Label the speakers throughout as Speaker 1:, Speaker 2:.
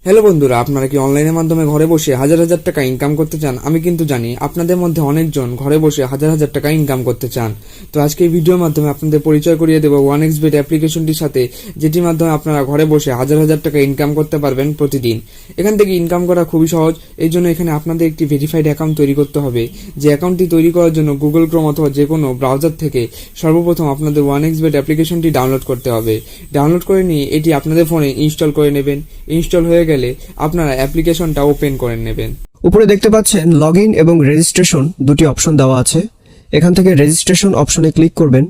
Speaker 1: Hello বন্ধুরা, আপনারা কি অনলাইনের মাধ্যমে ঘরে বসে হাজার হাজার টাকা ইনকাম করতে চান? আমি কিন্তু জানি আপনাদের মধ্যে অনেকজন ঘরে বসে হাজার হাজার টাকা ইনকাম করতে চান। তো আজকে এই ভিডিওর মাধ্যমে আপনাদের পরিচয় করিয়ে দেবো 1xBet অ্যাপ্লিকেশনটির সাথে, যেটির মাধ্যমে আপনারা ঘরে বসে হাজার হাজার টাকা ইনকাম করতে পারবেন প্রতিদিন। এখান থেকে ইনকাম করা খুবই সহজ। এই জন্য এখানে আপনাদের একটি ভেরিফাইড অ্যাকাউন্ট তৈরি করতে হবে। যে অ্যাকাউন্টটি তৈরি করার জন্য গুগল ক্রোম অথবা যে কোনো ব্রাউজার থেকে সর্বপ্রথম আপনাদের 1xBet অ্যাপ্লিকেশনটি ডাউনলোড করতে হবে। ডাউনলোড করে নিয়ে এটি আপনাদের ফোনে ইনস্টল করে নেবেন। ইনস্টল হয়ে গেলে আপনারা অ্যাপ্লিকেশনটা ওপেন করে নেবেন।
Speaker 2: উপরে দেখতে পাচ্ছেন লগইন এবং রেজিস্ট্রেশন দুটি অপশন দেওয়া আছে। এখান থেকে রেজিস্ট্রেশন অপশনে ক্লিক করবেন।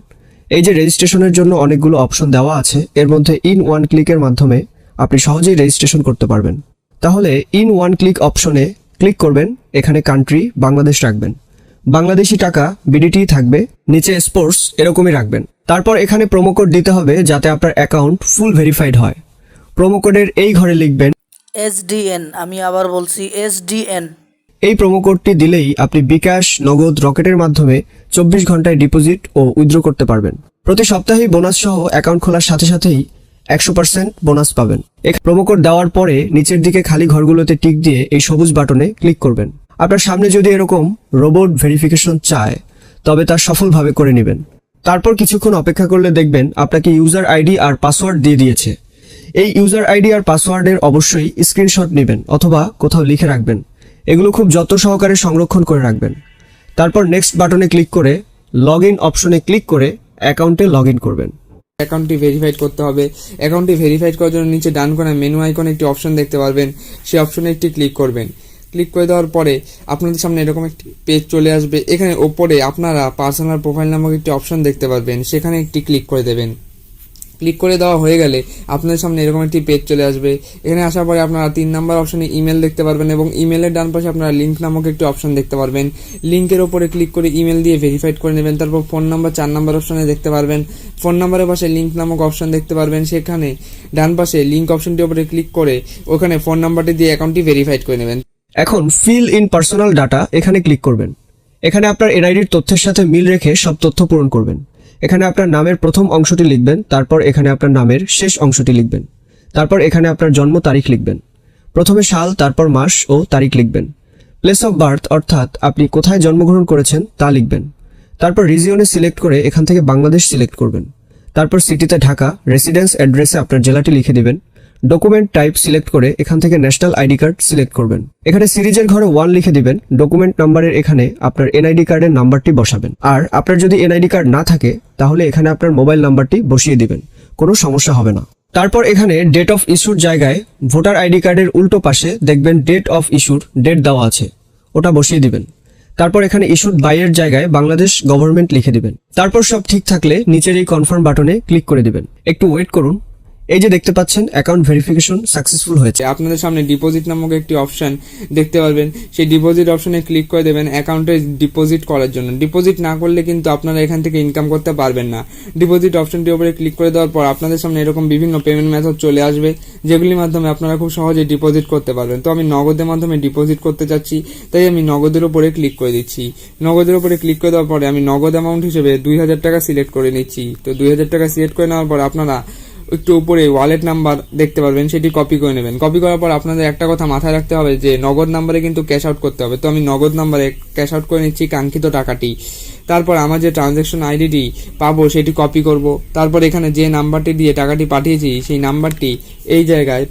Speaker 2: এই যে রেজিস্ট্রেশনের জন্য অনেকগুলো অপশন দেওয়া আছে, এর মধ্যে ইন ওয়ান ক্লিকের মাধ্যমে আপনি সহজেই রেজিস্ট্রেশন করতে পারবেন। তাহলে ইন ওয়ান ক্লিক অপশনে ক্লিক করবেন। এখানে কান্ট্রি বাংলাদেশ রাখবেন, বাংলাদেশি টাকা বিডিটি থাকবে, নিচে স্পোর্টস এরকমই রাখবেন। তারপর এখানে প্রোমো কোড দিতে হবে যাতে আপনার অ্যাকাউন্ট ফুল ভেরিফাইড হয়। প্রোমো কোডের এই ঘরে লিখবেন
Speaker 3: SDN, আমি আবার বলছি SDN।
Speaker 2: এই প্রোমো কোডটি দিলেই আপনি বিকাশ, নগদ, রকেটের মাধ্যমে 24 ঘন্টায় ডিপোজিট ও উইথড্র করতে পারবেন। প্রতি সপ্তাহেই বোনাস সহ অ্যাকাউন্ট খোলার সাথে সাথেই 100% বোনাস পাবেন। এই প্রোমো কোড দেওয়ার পরে নিচের দিকে খালি ঘরগুলোতে টিক দিয়ে এই সবুজ বাটনে ক্লিক করবেন। আপনার সামনে যদি এরকম রোবট ভেরিফিকেশন চায় তবে তা সফলভাবে করে নেবেন। তারপর কিছুক্ষণ অপেক্ষা করলে দেখবেন আপনাকে ইউজার আইডি আর পাসওয়ার্ড দিয়ে দিয়েছে। এই ইউজার আইডি আর পাসওয়ার্ডের অবশ্যই স্ক্রিনশট নেবেন অথবা কোথাও লিখে রাখবেন। এগুলো খুব যত্ন সহকারে সংরক্ষণ করে রাখবেন। তারপর নেক্সট বাটনে ক্লিক করে লগ ইন অপশনে ক্লিক করে অ্যাকাউন্টে লগ ইন করবেন।
Speaker 1: অ্যাকাউন্টটি ভেরিফাইড করতে হবে। অ্যাকাউন্টটি ভেরিফাইড করার জন্য নিচে ডান কোণায় মেনু আইকনে একটি অপশন দেখতে পারবেন, সেই অপশনে একটি ক্লিক করবেন। ক্লিক করে দেওয়ার পরে আপনাদের সামনে এরকম একটি পেজ চলে আসবে। এখানে ওপরে আপনারা পার্সোনাল প্রোফাইল নামক একটি অপশন দেখতে পারবেন, সেখানে একটি ক্লিক করে দেবেন। ক্লিক করে দেওয়া হয়ে গেলে আপনাদের সামনে এরকম একটি পেজ চলে আসবে। এখানে আসার পরে আপনারা 3 নম্বর অপশনে ইমেল দেখতে পারবেন এবং ইমেলের ডান পাশে আপনারা লিঙ্ক নামক একটি অপশন দেখতে পারবেন। লিঙ্কের ওপরে ক্লিক করে ইমেল দিয়ে ভেরিফাইড করে নেবেন। তারপর ফোন নাম্বার 4 নম্বর অপশনে দেখতে পারবেন। ফোন নাম্বারের পাশে লিঙ্ক নামক অপশন দেখতে পারবেন, সেখানে ডান পাশে লিঙ্ক অপশনটির উপরে ক্লিক করে ওখানে ফোন নাম্বারটি দিয়ে অ্যাকাউন্টটি ভেরিফাইড করে নেবেন।
Speaker 2: এখন ফিল ইন পার্সোনাল ডাটা এখানে ক্লিক করবেন। এখানে আপনার এনআইডির তথ্যের সাথে মিল রেখে সব তথ্য পূরণ করবেন। এখানে আপনার নামের প্রথম অংশটি লিখবেন, তারপর এখানে আপনার নামের শেষ অংশটি লিখবেন, তারপর এখানে আপনার জন্ম তারিখ লিখবেন। প্রথমে সাল, তারপর মাস ও তারিখ লিখবেন। প্লেস অফ বার্থ অর্থাৎ আপনি কোথায় জন্মগ্রহণ করেছেন তা লিখবেন। তারপর রিজিয়নে সিলেক্ট করে এখান থেকে বাংলাদেশ সিলেক্ট করবেন। তারপর সিটিতে ঢাকা, রেসিডেন্স অ্যাড্রেসে আপনার জেলাটি লিখে দিবেন। ডকুমেন্ট টাইপ সিলেক্ট করে এখান থেকে ন্যাশনাল আইডি কার্ড সিলেক্ট করবেন। এখানে সিরিজের ঘরে 1 লিখে দিবেন। ডকুমেন্ট নাম্বারের এখানে আপনার এনআইডি কার্ডের নাম্বারটি বসাবেন। আর আপনার যদি এনআইডি কার্ড না থাকে তাহলে এখানে আপনার মোবাইল নাম্বারটি বসিয়ে দিবেন, কোনো সমস্যা হবে না। তারপর এখানে ডেট অফ ইস্যুর জায়গায় ভোটার আইডি কার্ডের উল্টো পাশে দেখবেন ডেট অফ ইস্যুর ডেট দেওয়া আছে, ওটা বসিয়ে দিবেন। তারপর এখানে ইস্যুড বাইয়ের জায়গায় বাংলাদেশ গভর্নমেন্ট লিখে দিবেন। তারপর সব ঠিক থাকলে নিচের এই কনফার্ম বাটনে ক্লিক করে দিবেন। একটু ওয়েট করুন। এই যে দেখতে পাচ্ছেন অ্যাকাউন্ট ভেরিফিকেশন সাকসেসফুল হয়েছে।
Speaker 1: আপনাদের সামনে ডিপোজিট নামক একটি অপশন দেখতে পারবেন, সেই ডিপোজিট অপশনে ক্লিক করে দেবেন অ্যাকাউন্টে ডিপোজিট করার জন্য। ডিপোজিট না করলে কিন্তু আপনারা এখান থেকে ইনকাম করতে পারবেন না। ডিপোজিট অপশনটির উপরে ক্লিক করে দেওয়ার পর আপনাদের সামনে এরকম বিভিন্ন পেমেন্ট মেথড চলে আসবে, যেগুলির মাধ্যমে আপনারা খুব সহজে ডিপোজিট করতে পারবেন। তো আমি নগদের মাধ্যমে ডিপোজিট করতে চাচ্ছি, তাই আমি নগদের উপরে ক্লিক করে দিচ্ছি। নগদের উপরে ক্লিক করে দেওয়ার পরে আমি নগদ অ্যামাউন্ট হিসেবে 2000 টাকা সিলেক্ট করে নিচ্ছি। তো 2000 টাকা সিলেক্ট করে নেওয়ার পর আপনারা একটু উপরে ওয়ালেট নাম্বার দেখতে পারবেন, সেটি কপি করে নেবেন। কপি করার পর আপনাদের একটা কথা মাথায় রাখতে হবে যে নগদ নাম্বারে কিন্তু ক্যাশ আউট করতে হবে। তো আমি নগদ নাম্বারে ক্যাশ আউট করে নিচ্ছি কাঙ্ক্ষিত টাকাটি। তারপর আমার যে ট্রানজ্যাকশন আইডিটি পাবো সেটি কপি করব। তারপর এখানে যে নাম্বারটি দিয়ে টাকাটি পাঠিয়েছি সেই নাম্বারটি এই জায়গায়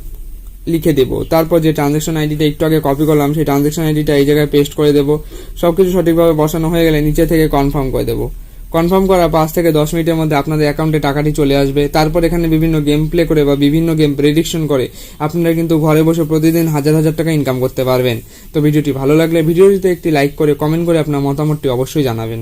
Speaker 1: লিখে দেব। তারপর যে ট্রানজ্যাকশন আইডিটা একটু আগে কপি করলাম সেই ট্রানজ্যাকশন আইডিটা এই জায়গায় পেস্ট করে দেবো। সবকিছু সঠিকভাবে বসানো হয়ে গেলে নিচে থেকে কনফার্ম করে দেবো। কনফার্ম করা 5 থেকে 10 মিনিটের মধ্যে আপনাদের অ্যাকাউন্টে টাকাটি চলে আসবে। তারপর এখানে বিভিন্ন গেম প্লে করে বা বিভিন্ন গেম প্রেডিকশন করে আপনারা কিন্তু ঘরে বসে প্রতিদিন হাজার হাজার টাকা ইনকাম করতে পারবেন। তো ভিডিওটি ভালো লাগলে ভিডিওটিতে একটি লাইক করে কমেন্ট করে আপনার মতামতটি অবশ্যই জানাবেন।